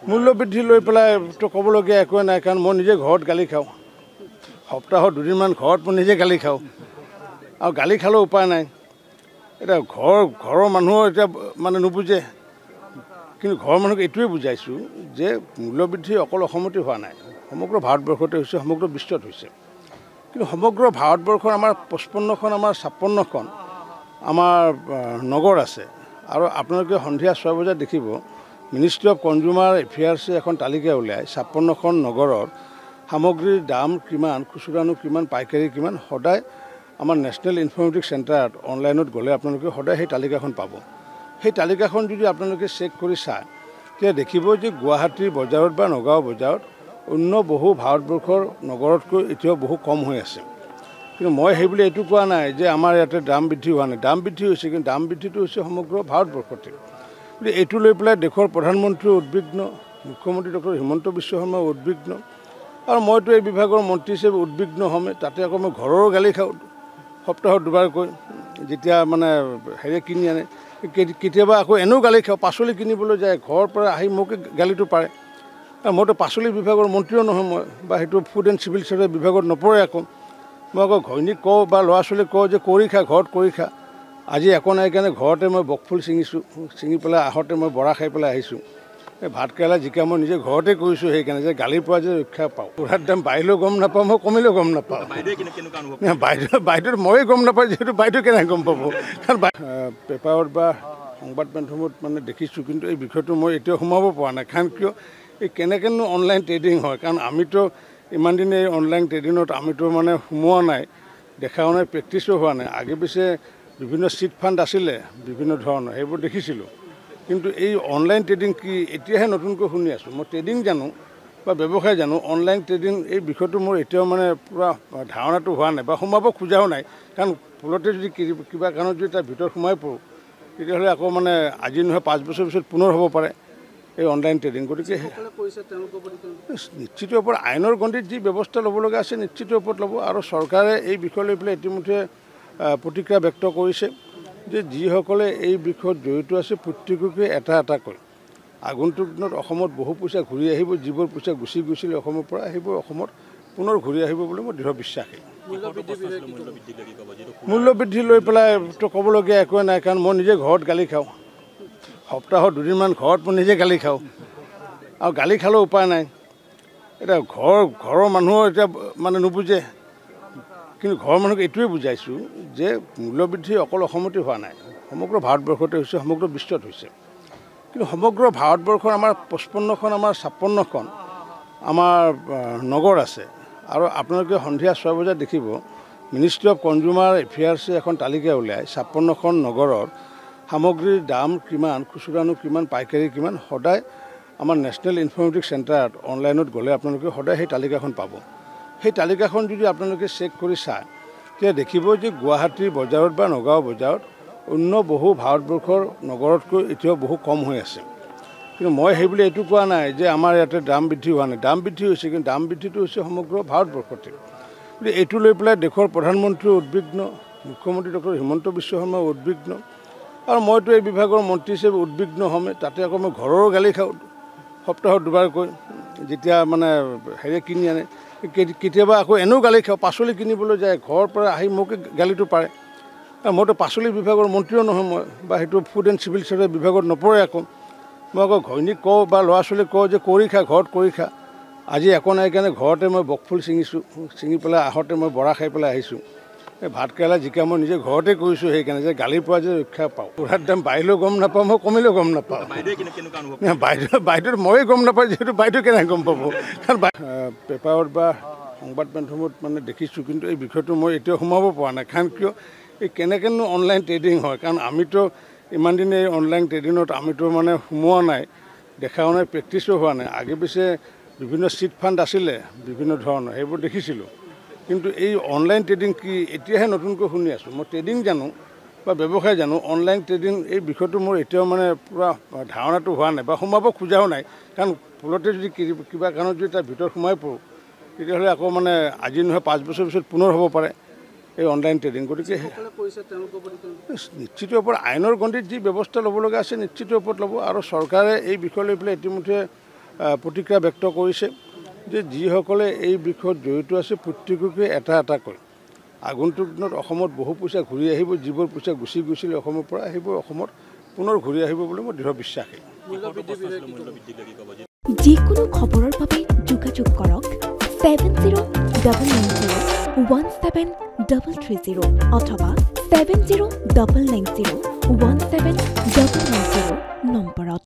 মূল্য বৃদ্ধি লৈ পেলাই তো ক'বলগীয়া একোৱে নাই, কাৰণ মই নিজে ঘৰত গালি খাওঁ। সপ্তাহত দুদিনমান ঘৰত মই নিজে গালি খাওঁ, আৰু গালি খালেও উপায় নাই। এতিয়া ঘৰৰ মানুহৰ এতিয়া মানে নুবুজে, কিন্তু ঘৰৰ মানুহক এইটোৱে বুজাইছোঁ যে মূল্যবৃদ্ধি অকল অসমতে হোৱা নাই, সমগ্ৰ ভাৰতবৰ্ষতে হৈছে, সমগ্ৰ বিশ্বত হৈছে। কিন্তু সমগ্ৰ ভাৰতবৰ্ষৰ আমাৰ 55খন আমাৰ 56খন আমাৰ নগৰ আছে, আৰু আপোনালোকে সন্ধিয়া 6 বজাত দেখিব মিনিষ্ট্ৰি অফ কনজিউমাৰ এফেয়াৰ্ছে এখন তালিকা উলিয়াই 56খন নগৰৰ সামগ্ৰীৰ দাম কিমান, খুচুৰানো কিমান, পাইকাৰী কিমান, সদায় আমাৰ নেশ্যনেল ইনফৰ্মেটিক চেণ্টাৰত অনলাইনত গ'লে আপোনালোকে সদায় সেই তালিকাখন পাব। সেই তালিকাখন যদি আপোনালোকে চেক কৰি চায়, তেতিয়া দেখিব যে গুৱাহাটীৰ বজাৰত বা নগাঁও বজাৰত অন্য বহু ভাৰতবৰ্ষৰ নগৰতকৈ এতিয়াও বহু কম হৈ আছে। কিন্তু মই সেই বুলি এইটো কোৱা নাই যে আমাৰ ইয়াতে দাম বৃদ্ধি হোৱা নাই, দাম বৃদ্ধি হৈছে, কিন্তু দাম বৃদ্ধিটো হৈছে সমগ্ৰ ভাৰতবৰ্ষতে। কিন্তু এইটো লৈ পেলাই দেশৰ প্ৰধানমন্ত্ৰীও উদ্বিগ্ন, মুখ্যমন্ত্ৰী ডক্টৰ হিমন্ত বিশ্ব শৰ্মাও উদ্বিগ্ন, আৰু মইতো এই বিভাগৰ মন্ত্ৰী হিচাপে উদ্বিগ্ন হ'মেই। তাতে আকৌ মই ঘৰৰো গালি খাওঁ সপ্তাহত দুবাৰকৈ, যেতিয়া মানে কিনি আনে। কেতিয়াবা আকৌ এনেও গালি খাওঁ, পাচলি কিনিবলৈ যায় ঘৰৰ পৰা আহি মোকে গালিটো পাৰে। মইতো পাচলি বিভাগৰ মন্ত্ৰীও নহয় মই, বা সেইটো ফুড এণ্ড চিভিল চাপ্লাই বিভাগত নপৰে। আকৌ মই আকৌ ঘৈণীক কওঁ বা ল'ৰা ছোৱালীক কওঁ যে কৰি খা, ঘৰত কৰি খা। আজি একো নাই কাৰণে ঘৰতে মই বকফুল ছিঙিছোঁ, ছিঙি পেলাই আহোঁতে মই বৰা খাই পেলাই আহিছোঁ। এই ভাত কেৰেলা জিকা মই নিজে ঘৰতে কৰিছোঁ, সেইকাৰণে যে গালিৰ পৰা যে ৰক্ষা পাওঁ। পুৰাৰ দাম বাঢ়িলেও গম নাপাওঁ, মই কমিলেও গম নাপাওঁ। বাইদেউ ময়ে গম নাপাওঁ, যিহেতু বাইদেউ কেনেকৈ গম পাব। কাৰণ পেপাৰত বা সংবাদ মাধ্যমত মানে দেখিছোঁ, কিন্তু এই বিষয়টো মই এতিয়াও সোমাব পৰা নাই। কাৰণ কিয় এই কেনেকৈনো অনলাইন ট্ৰেডিং হয়, কাৰণ আমিতো ইমান দিনে এই অনলাইন ট্ৰেডিঙত আমিতো মানে সোমোৱা নাই, দেখাও নাই, প্ৰেক্টিছো হোৱা নাই। আগে পিছে বিভিন্ন চিট ফাণ্ড আছিলে বিভিন্ন ধৰণৰ, সেইবোৰ দেখিছিলোঁ। কিন্তু এই অনলাইন ট্ৰেডিং কি এতিয়াহে নতুনকৈ শুনি আছোঁ। মই ট্ৰেডিং জানো বা ব্যৱসায় জানো, অনলাইন ট্ৰেডিং এই বিষয়টো মোৰ এতিয়াও মানে পূৰা ধাৰণাটো হোৱা নাই, বা সোমাব খোজাও নাই। কাৰণ ভুলতে যদি কিবা কাৰণত যদি তাৰ ভিতৰত সোমাই পৰোঁ, তেতিয়াহ'লে আকৌ মানে আজি নহয় 5 বছৰ পিছত পুনৰ হ'ব পাৰে এই অনলাইন ট্ৰেডিং। গতিকে নিশ্চিত ওপৰত আইনৰ গণ্ডিত যি ব্যৱস্থা ল'ব লগা আছে নিশ্চিত ওপৰত ল'ব, আৰু চৰকাৰে এই বিষয় লৈ পেলাই ইতিমধ্যে প্ৰতিক্ৰিয়া ব্যক্ত কৰিছে যে যিসকলে এই বিষয়ত জড়িত আছে প্ৰত্যেককে এটা এটাকৈ আগন্তুক দিনত অসমত বহু পইচা ঘূৰি আহিব, যিবোৰ পইচা গুচি গৈছিলে অসমৰ পৰা, সেইবোৰ অসমত পুনৰ ঘূৰি আহিব বুলি মই দৃঢ় বিশ্বাসী। মূল্য বৃদ্ধি লৈ পেলাই তো ক'বলগীয়া একোৱে নাই, কাৰণ মই নিজে ঘৰত গালি খাওঁ। সপ্তাহত দুদিনমান ঘৰত মই নিজে গালি খাওঁ, আৰু গালি খালেও উপায় নাই। এতিয়া ঘৰৰ মানুহৰ এতিয়া মানে নুবুজে, কিন্তু ঘৰৰ মানুহক এইটোৱে বুজাইছোঁ যে মূল্যবৃদ্ধি অকল অসমতে হোৱা নাই, সমগ্ৰ ভাৰতবৰ্ষতে হৈছে, সমগ্ৰ বিশ্বত হৈছে। কিন্তু সমগ্ৰ ভাৰতবৰ্ষৰ আমাৰ 55খন আমাৰ 56খন আমাৰ নগৰ আছে, আৰু আপোনালোকে সন্ধিয়া 6 বজাত দেখিব মিনিষ্ট্ৰি অফ কনজিউমাৰ এফেয়াৰ্ছে এখন তালিকা উলিয়াই 56খন নগৰৰ সামগ্ৰীৰ দাম কিমান, খুচুৰানো কিমান, পাইকাৰী কিমান, সদায় আমাৰ নেশ্যনেল ইনফৰ্মেটিক চেণ্টাৰত অনলাইনত গ'লে আপোনালোকে সদায় সেই তালিকাখন পাব। সেই তালিকাখন যদি আপোনালোকে চেক কৰি চায়, তেতিয়া দেখিব যে গুৱাহাটীৰ বজাৰত বা নগাঁও বজাৰত অন্য বহু ভাৰতবৰ্ষৰ নগৰতকৈ এতিয়াও বহু কম হৈ আছে। কিন্তু মই সেই বুলি এইটো কোৱা নাই যে আমাৰ ইয়াতে দাম বৃদ্ধি হোৱা নাই, দাম বৃদ্ধি হৈছে, কিন্তু দাম বৃদ্ধিটো হৈছে সমগ্ৰ ভাৰতবৰ্ষতে। কিন্তু এইটো লৈ পেলাই দেশৰ প্ৰধানমন্ত্ৰীও উদ্বিগ্ন, মুখ্যমন্ত্ৰী ডক্টৰ হিমন্ত বিশ্ব শৰ্মাও উদ্বিগ্ন, আৰু মইতো এই বিভাগৰ মন্ত্ৰী হিচাপে উদ্বিগ্ন হ'মেই। তাতে আকৌ মই ঘৰৰো গালি খাওঁ সপ্তাহত দুবাৰকৈ, যেতিয়া মানে কিনি আনে। কেতিয়াবা আকৌ এনেও গালি খাওঁ, পাচলি কিনিবলৈ যায় ঘৰৰ পৰা আহি মোকে গালিটো পাৰে। মইতো পাচলি বিভাগৰ মন্ত্ৰীও নহয় মই, বা সেইটো ফুড এণ্ড চিভিল চাপ্লাই বিভাগত নপৰে। আকৌ মই আকৌ ঘৈণীক কওঁ বা ল'ৰা ছোৱালীক কওঁ যে কৰি খা, ঘৰত কৰি খা। আজি একো নাই কাৰণে ঘৰতে মই বকফুল ছিঙিছোঁ, ছিঙি পেলাই আহোঁতে মই বৰা খাই পেলাই আহিছোঁ। এই ভাত কেৰেলা জিকা মই নিজে ঘৰতে কৰিছোঁ, সেইকাৰণে যে গালিৰ পৰা যে ৰক্ষা পাওঁ। পুৰাৰ দাম বাঢ়িলেও গম নাপাওঁ, মই কমিলেও গম নাপাওঁ। বাইদেউ ময়ে গম নাপাওঁ, যিহেতু বাইদেউ কেনেকৈ গম পাব। কাৰণ পেপাৰত বা সংবাদ মাধ্যমত মানে দেখিছোঁ, কিন্তু এই বিষয়টো মই এতিয়াও সোমাব পৰা নাই। কাৰণ কিয় এই কেনেকৈনো অনলাইন ট্ৰেডিং হয়, কাৰণ আমিতো ইমান দিনে এই অনলাইন ট্ৰেডিঙত আমিতো মানে সোমোৱা নাই, দেখাও নাই, প্ৰেক্টিছো হোৱা নাই। আগে পিছে বিভিন্ন চিট ফাণ্ড আছিলে বিভিন্ন ধৰণৰ, সেইবোৰ দেখিছিলোঁ। কিন্তু এই অনলাইন ট্ৰেডিং কি এতিয়াহে নতুনকৈ শুনি আছোঁ। মই ট্ৰেডিং জানো বা ব্যৱসায় জানো, অনলাইন ট্ৰেডিং এই বিষয়টো মোৰ এতিয়াও মানে পূৰা ধাৰণাটো হোৱা নাই, বা সোমাব খোজাও নাই। কাৰণ ভুলতে যদি কিবা কাৰণত যদি তাৰ ভিতৰত সোমাই পৰোঁ, তেতিয়াহ'লে আকৌ মানে আজি নহয় 5 বছৰ পিছত পুনৰ হ'ব পাৰে এই অনলাইন ট্ৰেডিং। গতিকে নিশ্চিত ওপৰত আইনৰ গণ্ডিত যি ব্যৱস্থা ল'ব লগা আছে নিশ্চিত ওপৰত ল'ব, আৰু চৰকাৰে এই বিষয় লৈ পেলাই ইতিমধ্যে প্ৰতিক্ৰিয়া ব্যক্ত কৰিছে যে যিসকলে এই বিষয়ত জড়িত আছে প্ৰত্যেককে এটা কৈ আগন্তুক দিনত অসমত বহু পইচা ঘূৰি আহিব, যিবোৰ পইচা গুচি গৈছিল অসমৰ পৰা সেইবোৰ অসমত পুনৰ ঘূৰি আহিব বুলি মই দৃঢ় বিশ্বাসী। যিকোনো খবৰৰ বাবে যোগাযোগ কৰক 7099017330 অথবা 7099017390 নম্বৰত।